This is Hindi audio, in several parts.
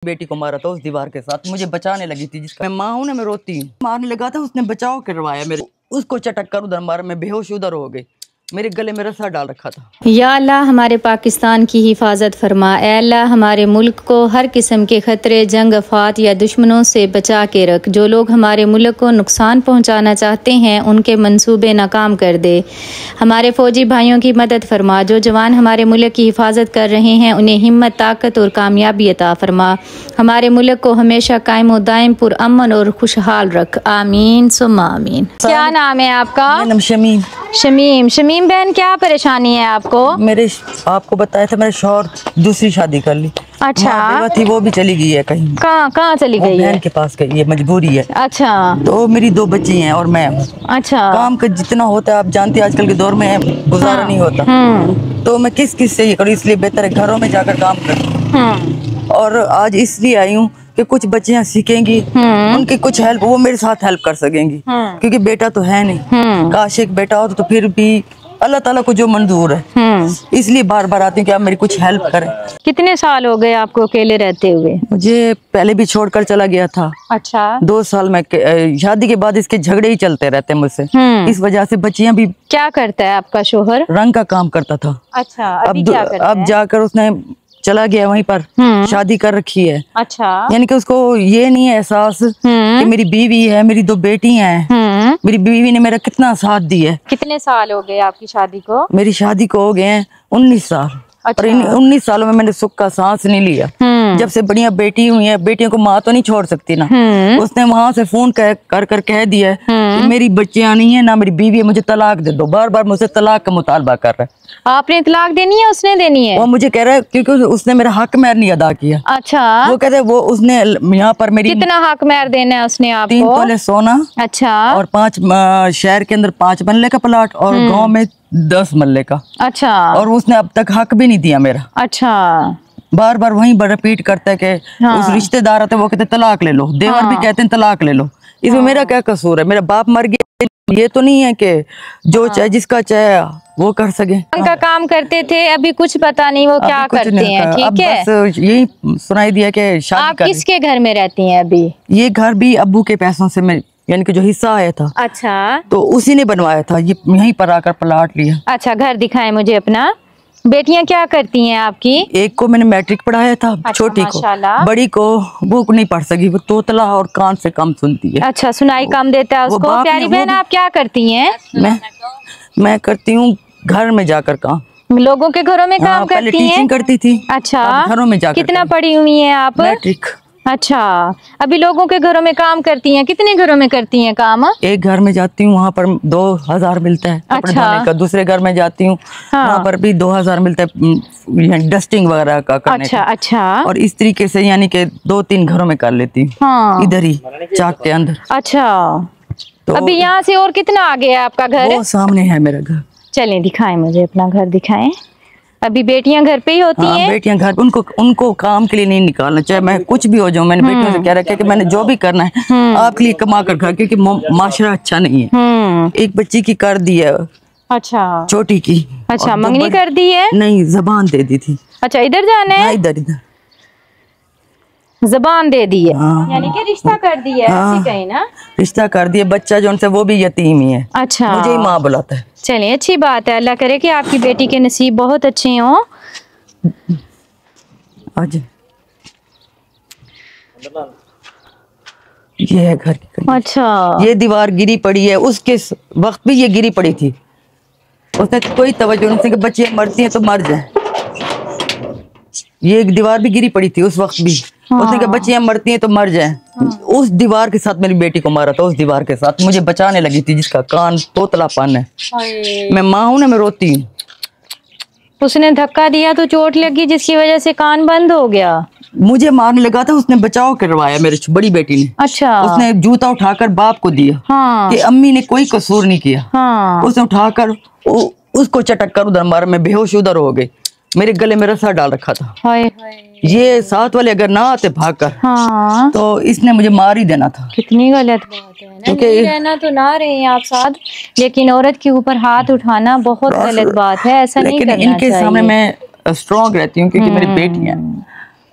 बेटी को मारा था उस दीवार के साथ, मुझे बचाने लगी थी। जिसका मैं माँ हूँ ना, मैं रोती हूँ। मारने लगा था, उसने बचाव करवाया मेरे, उसको चटक कर उधर मारा, मैं बेहोश उधर हो गई, मेरे गले में रस्सा डाल रखा था। या अल्लाह हमारे पाकिस्तान की हिफाजत फरमा। ऐ अल्लाह हमारे मुल्क को हर किस्म के खतरे, जंग, अफात या दुश्मनों से बचा के रख। जो लोग हमारे मुल्क को नुकसान पहुंचाना चाहते हैं उनके मंसूबे नाकाम कर दे। हमारे फौजी भाइयों की मदद फरमा। जो जवान हमारे मुल्क की हिफाजत कर रहे हैं उन्हें हिम्मत, ताकत और कामयाबी अता फरमा। हमारे मुल्क को हमेशा कायम और दायम पुरअमन और खुशहाल रख। आमीन सुम्मा आमीन। क्या नाम है आपका? मेरा नाम शमीम। शमीम बहन, क्या परेशानी है आपको? मेरे आपको बताया था, मेरे शौहर दूसरी शादी कर ली। अच्छा, बेवा थी, वो भी चली गई है कहीं। कहाँ चली गई है? बहन के पास गई है, मजबूरी है। अच्छा, तो मेरी 2 बच्ची हैं और मैं हूँ। अच्छा, काम का जितना होता है, आप जानते हैं आजकल के दौर में गुजारा नहीं होता। तो मैं किस से ये करूँ, इसलिए बेहतर है घरों में जाकर काम करूँ। और आज इसलिए आई हूँ कि कुछ बच्चियां सीखेंगी, उनकी कुछ हेल्प, वो मेरे साथ हेल्प कर सकेंगी। क्योंकि बेटा तो है नहीं, काश एक बेटा हो तो फिर भी अल्लाह ताला को जो मंजूर है। इसलिए बार बार आती हूँ कि आप मेरी कुछ हेल्प करें। कितने साल हो गए आपको अकेले रहते हुए? मुझे पहले भी छोड़कर चला गया था। अच्छा, 2 साल में शादी के बाद इसके झगड़े ही चलते रहते हैं मुझसे। इस वजह से बच्चियां भी। क्या करता है आपका शोहर? रंग का काम करता था। अच्छा, अभी क्या करता है? अब जाकर उसने चला गया वहीं पर, शादी कर रखी है। अच्छा, यानी कि उसको ये नहीं है एहसास कि मेरी बीवी है, मेरी 2 बेटी हैं। मेरी बीवी ने मेरा कितना साथ दिया है। कितने साल हो गए आपकी शादी को? मेरी शादी को हो गए हैं 19 साल। अच्छा। और इन 19 सालों में मैंने सुख का सांस नहीं लिया। जब से बढ़िया बेटी हुई है, बेटियों को माँ तो नहीं छोड़ सकती ना। उसने वहां से फोन कर कर दिया है कि मेरी बच्चियां नहीं है ना मेरी बीवी है, मुझे तलाक दे दो। बार बार मुझसे तलाक का मुतालबा कर रहा है। आपने तलाक देनी है, उसने देनी है? वो मुझे कह रहा है क्योंकि उसने मेरा हक महर नहीं अदा किया। अच्छा, वो कहते हैं वो उसने यहाँ पर मेरी कितना हक महर देना है उसने आपको? 3 तोले सोना। अच्छा, और 5 शहर के अंदर 5 मरले का प्लाट और गांव में 10 मरले का। अच्छा, और उसने अब तक हक भी नहीं दिया मेरा। अच्छा, बार बार वही रिपीट करता है कि उस रिश्तेदार आते वो कहते तलाक ले लो, देवर भी कहते हैं तलाक ले लो। इसमें मेरा क्या कसूर है? मेरा बाप मर गया, ये तो नहीं है कि जो चाहे जिसका चाहे वो कर सके। उनका काम करते थे, अभी कुछ पता नहीं वो क्या करते हैं। ठीक है, बस यही सुनाई दिया कि शादी। आप किसके घर में रहती हैं अभी? ये घर भी अब्बू के पैसों से, मैं यानी कि जो हिस्सा आया था। अच्छा, तो उसी ने बनवाया था, ये यहीं पर आकर प्लाट लिया। अच्छा, घर दिखाएं मुझे अपना। बेटियां क्या करती हैं आपकी? एक को मैंने मैट्रिक पढ़ाया था। अच्छा, छोटी को, बड़ी को वो नहीं पढ़ सकी, वो तोतला और कान से कम सुनती है। अच्छा, सुनाई कम देता है उसको। प्यारी बहन, आप क्या करती हैं? मैं करती हूँ घर में जाकर काम, लोगों के घरों में काम करती हैं? टीचिंग करती थी। अच्छा, घरों में जाकर। कितना पढ़ी हुई हैं आप? मैट्रिक। अच्छा, अभी लोगों के घरों में काम करती हैं। कितने घरों में करती हैं काम? एक घर में जाती हूँ, वहाँ पर 2000 मिलता है कपड़े धोने का। दूसरे घर में जाती हूँ, वहाँ पर भी 2000 मिलता है डस्टिंग वगैरह का करने का। अच्छा, और इस तरीके से यानी कि 2-3 घरों में कर लेती हूँ। इधर ही चाक के अंदर। अच्छा, तो अभी यहाँ से और कितना आगे है आपका घर? वो सामने है मेरा घर। चलें दिखाएं मुझे अपना घर दिखाएं। अभी बेटियां घर पे ही होती हैं? बेटियां घर, उनको काम के लिए नहीं निकालना, चाहे मैं कुछ भी हो जाऊं। मैंने बेटियों से कह रखा है कि मैंने जो भी करना है आपके लिए कमा कर खा, क्योंकि माशरा अच्छा नहीं है। एक बच्ची की कर दी है। अच्छा, छोटी की। अच्छा, मंगनी कर दी है? नहीं, जबान दे दी थी। अच्छा, इधर जाना है? इधर जबान दे दी है। यानी कि रिश्ता कर दिया है। कहीं ना रिश्ता कर दिया। बच्चा जो उनसे वो भी यतीम ही है। अच्छा, मुझे ही माँ बुलाता है। चलिए, अच्छी बात है। अल्लाह करे कि आपकी बेटी के नसीब बहुत अच्छे हों। आज ये है घर की। अच्छा, ये दीवार गिरी पड़ी है, उसके वक्त भी ये गिरी पड़ी थी। उसने कोई तवज्जो नहीं कि बच्चे मरती हैं तो मर जाए। ये दीवार भी गिरी पड़ी थी उस वक्त भी। उसने कहा बच्चियां मरती हैं तो मर जाएं। उस दीवार के साथ मेरी बेटी को मारा था, उस दीवार के साथ मुझे बचाने लगी थी, जिसका कान तोतलापन है। मैं माँ हूँ ना, मैं रोती हूँ। उसने धक्का दिया तो चोट लगी, जिसकी वजह से कान बंद हो गया। मुझे मारने लगा था, उसने बचाव करवाया मेरी बड़ी बेटी ने। अच्छा, उसने जूता उठाकर बाप को दिया। कि अम्मी ने कोई कसूर नहीं किया। उसने उठाकर उसको चटक कर उधर मारा, मैं बेहोश उधर हो गई, मेरे गले में रस्सा डाल रखा था। ये साथ वाले अगर ना आते भागकर तो इसने मुझे मार ही देना था। कितनी गलत बात है ना। क्योंकि रहना तो ना रहे आप साथ, लेकिन औरत के ऊपर हाथ उठाना बहुत गलत बात है। ऐसा नहीं करना चाहिए। इनके सामने मैं स्ट्रॉन्ग रहती हूँ क्योंकि मेरी बेटी है।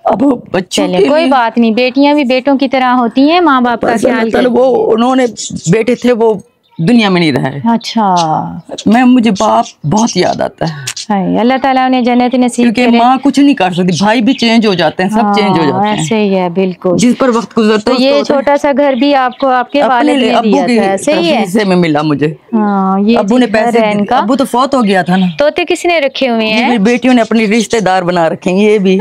अब बच्चों चले के कोई लिए बात नहीं, बेटियां भी बेटों की तरह होती हैं, माँ बाप का बस ख्याल अल्लाह ताला करती वो उन्होंने बेटे थे वो दुनिया में नहीं रहे। हैं। अच्छा, मुझे बाप बहुत याद आता है हाय, अल्लाह ताला उन्हें जन्नत नसीब क्योंकि करे। माँ कुछ नहीं कर सकती, भाई भी चेंज हो जाते हैं, सब चेंज हो जाते हैं, ऐसे ही है बिल्कुल। जिस पर वक्त गुजरता तो है ये उसको छोटा सा घर भी आपको आपके अपने वालिद लिए ने अब्बू दिया की था, सही है? हिस्से में मिला मुझे। हाँ, ये अब्बू ने जी घर पैसे है इनका। अब्बू तो फौत हो गया था ना। तोते किसने रखे हुए ये हैं? मेरी बेटियों ने अपनी रिश्तेदार बना रखे हैं, ये भी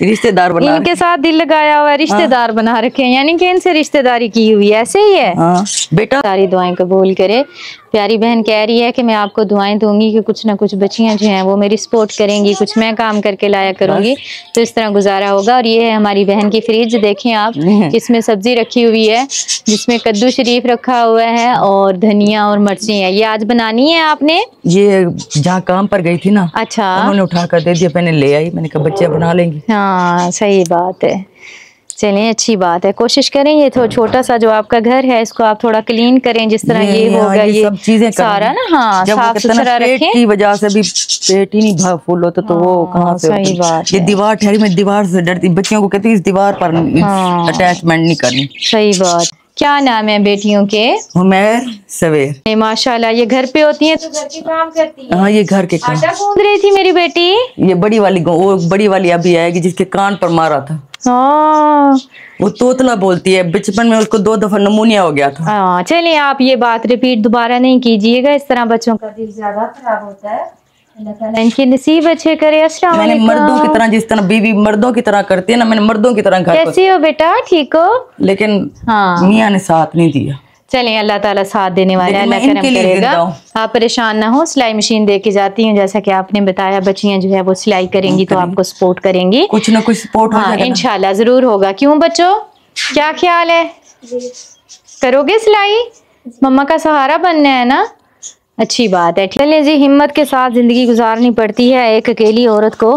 रिश्तेदार बना इनके रखे साथ दिल लगाया हुआ है, रिश्तेदार बना रखे हैं, यानी कि इनसे रिश्तेदारी की हुई है, ऐसे ही है। हैं। हाँ बेटा सारी दुआएं कबूल करे। प्यारी बहन कह रही है कि मैं आपको दुआएं दूंगी कि कुछ ना कुछ बच्चियां जो हैं वो मेरी सपोर्ट करेंगी, कुछ मैं काम करके लाया करूंगी, तो इस तरह गुजारा होगा। और ये है हमारी बहन की फ्रिज, देखें आप, इसमें सब्जी रखी हुई है, जिसमें कद्दू शरीफ रखा हुआ है और धनिया और मिर्ची है। ये आज बनानी है आपने? ये जहाँ काम पर गई थी ना, अच्छा, उन्होंने उठा कर दे दिया, मैंने ले आई, मैंने कहा बच्चे बना लेंगी। हाँ सही बात है। चलें, अच्छी बात है, कोशिश करें ये तो छोटा सा जो आपका घर है इसको आप थोड़ा क्लीन करें, जिस तरह ये होगा, ये सब चीजें सारा ना, हाँ, जब साफ सुथरा पेट रखें। की वजह से भी पेट ही नहीं फूल होता तो वो कहाँ से सही होता? बात ये है। दीवार ठहरी, मैं दीवार से डरती, बच्चियों को कहती इस दीवार पर अटैचमेंट नहीं करनी। सही बात। क्या नाम है बेटियों के? उमैर सवेर। माशाल्लाह, ये घर पे होती हैं तो घर के काम करती है। हाँ ये घर के काम। आटा गूंद रही थी मेरी बेटी। ये वो बड़ी वाली अभी आएगी जिसके कान पर मारा था। हाँ, वो तोतला बोलती है, बचपन में उसको 2 दफा नमूनिया हो गया था। हाँ, चलिए आप ये बात रिपीट दोबारा नहीं कीजिएगा, इस तरह बच्चों का दिल ज्यादा खराब होता है। अल्लाह ताला इनके नसीब अच्छे करे। अस्सलाम मैंने वालेकुम। मर्दों की तरह, जिस तरह बीवी मर्दों की तरह करती है ना, मैंने मर्दों की तरह घर को, कैसी हो बेटा, ठीक हो? लेकिन हाँ, मियाँ ने साथ नहीं दिया। चलें, अल्लाह ताला साथ देने वाला है, लेकिन मैं अल्लाह करम इनके लिए करेगा। जिंदा हूँ। आप परेशान ना हो, सिलाई मशीन दे के जाती हूँ, जैसा कि आपने बताया, बच्चियां जो है वो सिलाई करेंगी तो आपको सपोर्ट करेंगी, कुछ ना कुछ सपोर्ट हो हाँ जाएगा ना। इंशाल्लाह जरूर होगा। क्यों बच्चों, क्या ख्याल है, करोगे सिलाई? मम्मा का सहारा बनना है ना, अच्छी बात है। चलिए जी, हिम्मत के साथ जिंदगी गुजारनी पड़ती है एक अकेली औरत को,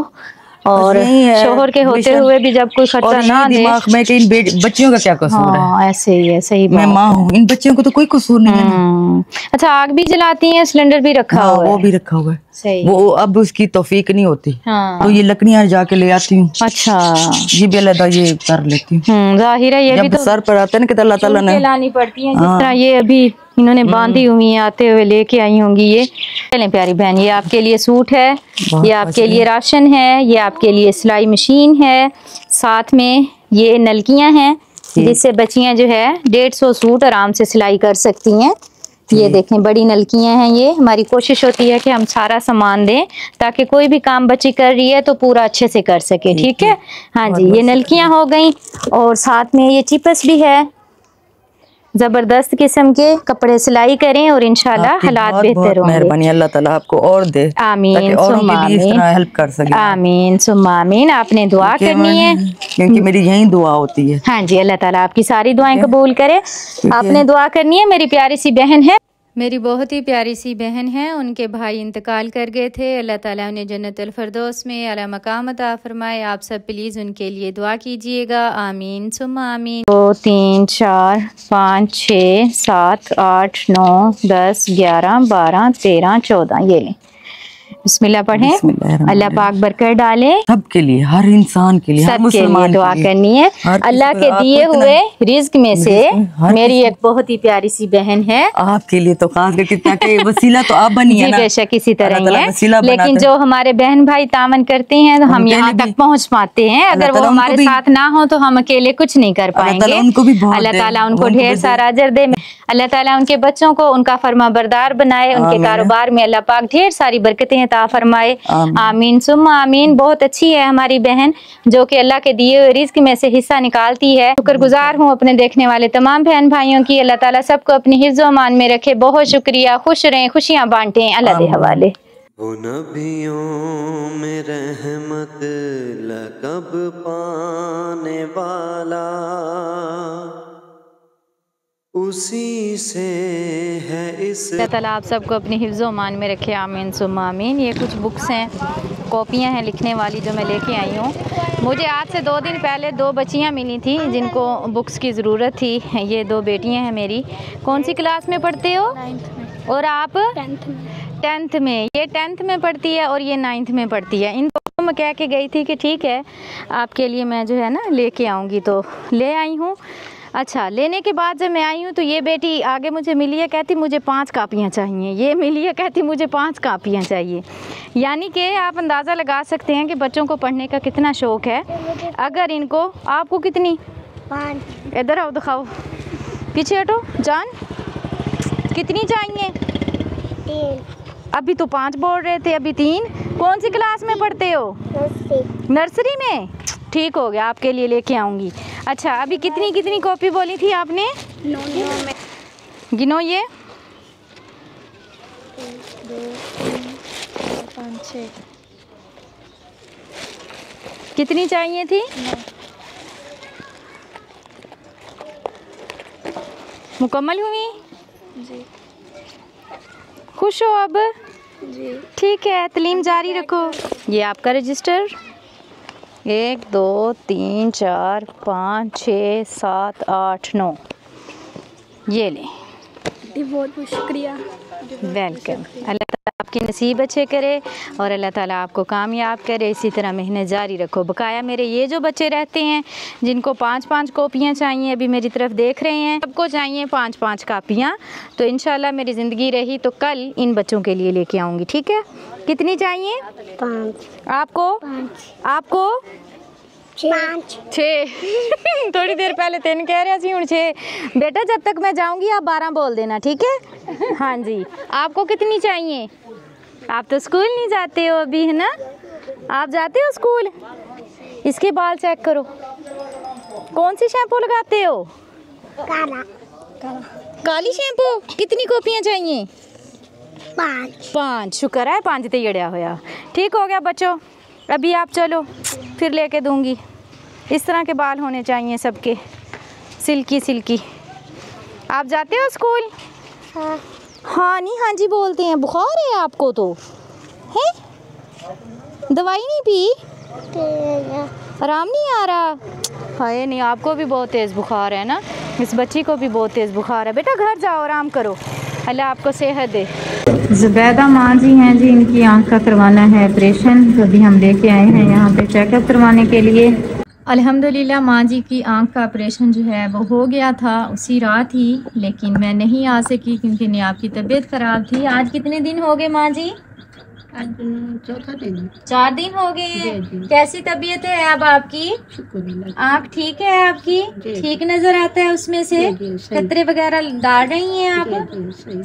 और शोहर के होते हुए भी जब कोई खर्चा ना दे। दिमाग में कि इन बच्चियों का क्या कसूर है? हाँ ऐसे ही है, सही मैं बात। माँ हूँ, इन बच्चियों को तो कोई कसूर नहीं है ना। अच्छा, आग भी जलाती हैं, सिलेंडर भी रखा हाँ, हुआ है? वो भी रखा हुआ है। सही। वो अब उसकी तौफीक नहीं होती, हाँ। तो ये लकड़ियाँ जाके ले आती हूँ। अच्छा, ये भी अलग ये कर लेती हूँ। जाहिर है ये भी जब तो सर पर आता है ना कि अल्लाह ताला ने लानी पड़ती है, जिस तरह ये अभी इन्होंने बांधी हुई है, आते हुए लेके आई होंगी ये। चलें प्यारी बहन, ये आपके लिए सूट है, ये आपके लिए राशन है, ये आपके लिए सिलाई मशीन है, साथ में ये नलकियां हैं जिससे बच्चियां जो है 150 सूट आराम से सिलाई कर सकती हैं। ये देखें, बड़ी नलकियां हैं ये। हमारी कोशिश होती है कि हम सारा सामान दें ताकि कोई भी काम बच्ची कर रही है तो पूरा अच्छे से कर सके, ठीक है? हाँ जी, ये नलकियां हो गई, और साथ में ये चिपस भी है। जबरदस्त किस्म के कपड़े सिलाई करें और इंशाल्लाह हालात बेहतर होंगे। मेहरबानी, अल्लाह ताला आपको और दे, आमीन ताकि औरों की भी इस तरह हेल्प कर सके। आमीन सुम्मा आमीन। आपने दुआ करनी है, क्योंकि मेरी यही दुआ होती है। हाँ जी, अल्लाह ताला आपकी सारी दुआएं कबूल करे। आपने दुआ करनी है। मेरी प्यारी सी बहन है, मेरी बहुत ही प्यारी सी बहन है, उनके भाई इंतकाल कर गए थे। अल्लाह ताला उन्हें जन्नतुल फिरदौस में आला मकाम अता फरमाए। आप सब प्लीज़ उनके लिए दुआ कीजिएगा, आमीन सुम्मा आमीन। 2 3 4 5 6 7 8 9 10 11 12 13 14। ये लें, बिस्मिल्लाह पढ़ें। अल्लाह पाक बरकत डाले सबके लिए, हर इंसान के लिए, हर सबके लिए मुसलमान दुआ करनी है। अल्लाह के दिए हुए रिज्क में से मेरी एक बहुत ही प्यारी सी बहन है, आपके लिए तो खास करके, ताकि वसीला तो आप बनी है ना। बेशक इसी तरह ही है, वसीला लेकिन जो हमारे बहन भाई तामन करते हैं तो हम यहाँ तक पहुँच पाते हैं। अगर वो हमारे साथ ना हो तो हम अकेले कुछ नहीं कर पाएंगे। अल्लाह ताला उनको ढेर सारा अजर दे। अल्लाह ताला उनके बच्चों को उनका फरमा बरदार बनाए, उनके कारोबार में अल्लाह पाक ढेर सारी बरकतें अता फरमाए, आमीन सुम्मा आमीन। बहुत अच्छी है हमारी बहन, जो कि अल्लाह के दिए हुए रिज्क में से हिस्सा निकालती है। शुक्रगुजार हूँ अपने देखने वाले तमाम बहन भाइयों की। अल्लाह ताला सबको अपनी हिफ्ज़ व अमान में रखे। बहुत शुक्रिया, खुश रहें, खुशियाँ बांटें। अल्लाह दे हवाले। वो नबियों में रहमत लक़ब पाने वाला, उसी से है इस। अल्लाह ताला आप सबको अपनी हिफ्ज़ व अमान में रखे, आमीन सुम्मा आमीन। ये कुछ बुक्स हैं, कॉपियाँ हैं लिखने वाली, जो मैं लेके आई हूँ। मुझे आज से 2 दिन पहले 2 बच्चियाँ मिली थी जिनको बुक्स की ज़रूरत थी। ये 2 बेटियाँ हैं मेरी। कौन सी क्लास में पढ़ते हो? 9th में। और आप? 10th में। 10th में। ये 10th में पढ़ती है और ये 9th में पढ़ती है। इन दोनों मैं कह के गई थी कि ठीक है आपके लिए मैं जो है ना लेके आऊँगी, तो ले आई हूँ। अच्छा, लेने के बाद जब मैं आई हूँ तो ये बेटी आगे मुझे मिली है, कहती मुझे 5 कापियाँ चाहिए। ये मिली है, कहती मुझे 5 कापियाँ चाहिए। यानी कि आप अंदाज़ा लगा सकते हैं कि बच्चों को पढ़ने का कितना शौक़ है। अगर इनको, आपको कितनी? 5। इधर आओ, दिखाओ, पीछे हटो। जान कितनी चाहिए? 3। अभी तो 5 बोल रहे थे, अभी 3। कौन सी क्लास में पढ़ते हो? नर्सरी में। ठीक हो गया, आपके लिए लेके आऊँगी। अच्छा, अभी कितनी कितनी कॉपी बोली थी आपने? 9 गिनो ये। 1 2 3 4 5 6। कितनी चाहिए थी? 9। मुकम्मल हुई? जी खुश हो अब? जी। ठीक है, तालीम जारी रखो। ये आपका रजिस्टर। 1 2 3 4 5 6 7 8 9। ये लें। बहुत बहुत शुक्रिया। वेलकम। अल्लाह ताला आपके नसीब अच्छे करे और अल्लाह ताला आपको कामयाब करे। इसी तरह मेहनत जारी रखो। बकाया मेरे ये जो बच्चे रहते हैं जिनको 5-5 कॉपियाँ चाहिए, अभी मेरी तरफ देख रहे हैं, सबको चाहिए 5-5 कापियाँ। तो इंशाल्लाह मेरी ज़िंदगी रही तो कल इन बच्चों के लिए लेके आऊँगी। ठीक है? कितनी चाहिए? 5। आपको? 5। आपको? 5। 6। थोड़ी देर पहले 3 कह रहे थे, 6। बेटा जब तक मैं जाऊंगी आप 12 बोल देना, ठीक है? हाँ जी। आपको कितनी चाहिए? आप तो स्कूल नहीं जाते हो अभी, है ना? आप जाते हो स्कूल? इसके बाल चेक करो। कौन सी शैम्पू लगाते हो? काला। काली शैम्पू। कितनी कॉपियाँ चाहिए? 5। 5। शुक्र है 5 ते जड़िया होया। ठीक हो गया बच्चों, अभी आप चलो, फिर लेके दूंगी। इस तरह के बाल होने चाहिए सबके, सिल्की सिल्की। आप जाते हो स्कूल? हाँ। हाँ नहीं हाँ जी बोलते हैं। बुखार है आपको तो? है? दवाई नहीं पी? आराम नहीं आ रहा? हाय नहीं, आपको भी बहुत तेज़ बुखार है ना? इस बच्ची को भी बहुत तेज़ बुखार है। बेटा घर जाओ, आराम करो, अल्लाह आपको सेहत दे। ज़ुबैदा माँ जी हैं जी, इनकी आंख का करवाना है ऑपरेशन, तो अभी हम लेके आए हैं यहाँ पे चेकअप करवाने के लिए। अल्हम्दुलिल्लाह माँ जी की आंख का ऑपरेशन जो है वो हो गया था उसी रात ही, लेकिन मैं नहीं आ सकी क्योंकि ने आपकी तबीयत ख़राब थी। आज कितने दिन हो गए माँ जी? आज 4 दिन। 4 दिन हो गए हैं। कैसी तबीयत है अब आपकी? आँख ठीक है आपकी? ठीक नजर आता है उसमें से? कतरे वगैरह डाल रही हैं आप?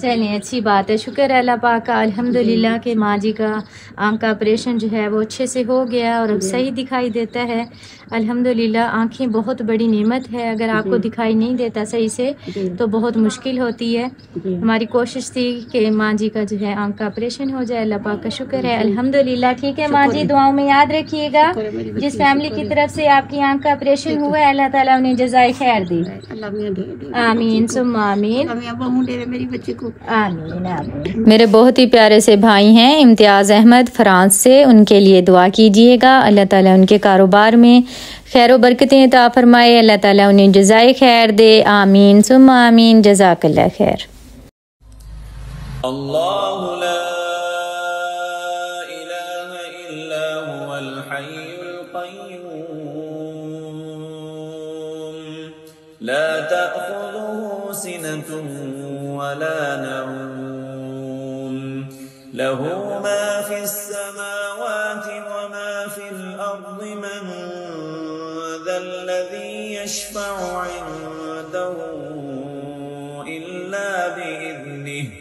चलिए अच्छी बात है, शुक्र है अल्लाह पाक का अल्हम्दुलिल्लाह के माँ जी का आँख का ऑपरेशन जो है वो अच्छे से हो गया और अब सही दिखाई देता है अल्हम्दुलिल्लाह। आँखें बहुत बड़ी नेमत है, अगर आपको दिखाई नहीं देता सही से तो बहुत मुश्किल होती है। हमारी कोशिश थी कि माँ जी का जो है आँख का ऑपरेशन हो जाए, अल्लाह पाक का शुक्र है अल्हम्दुलिल्लाह। ठीक है माँ जी, दुआओं में याद रखिएगा। जिस फैमिली की तरफ से आपकी आँख का ऑपरेशन हुआ है अल्लाह ताला उन्हें जज़ाए खैर दे। आमीन सुम्मा आमीन। आमीन आमीन। मेरे बहुत ही प्यारे से भाई हैं इम्तियाज़ अहमद फ्रांस से, उनके लिए दुआ कीजिएगा। अल्लाह ताला उनके कारोबार में खैर बरकतें अता फरमाए, अल्लाह ताला उन्हें जज़ाए खैर दे। आमीन सुम्मा आमीन। जज़ाकल्लाह खैर। अल्लाहु ला इलाहा इल्ला हुवल हय्युल क़य्यूम ला तअख़ुज़ुहु सिनतुन वला नऊम लहू मा फ़िस समावाति व मा फ़िल अर्ज़ि मन ज़ल्लज़ी यशफ़अु इन्दहु इल्ला बिइज़निहि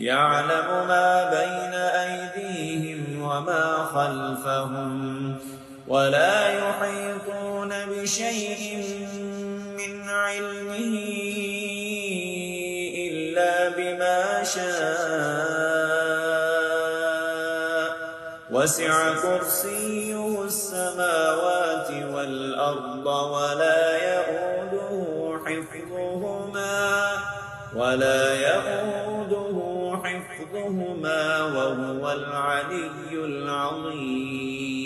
यअलमु मा बैन अयदीहिम व मा खल्फहुम वला युहीतून बिशैइन मिन इल्मिही इल्ला बिमा शाअ वसिअ कुर्सियुहु अस्समावाति वल अर्ज़ वला यऊदुहु हिफ्ज़ुहुमा वहुवल अलिय्युल अज़ीम।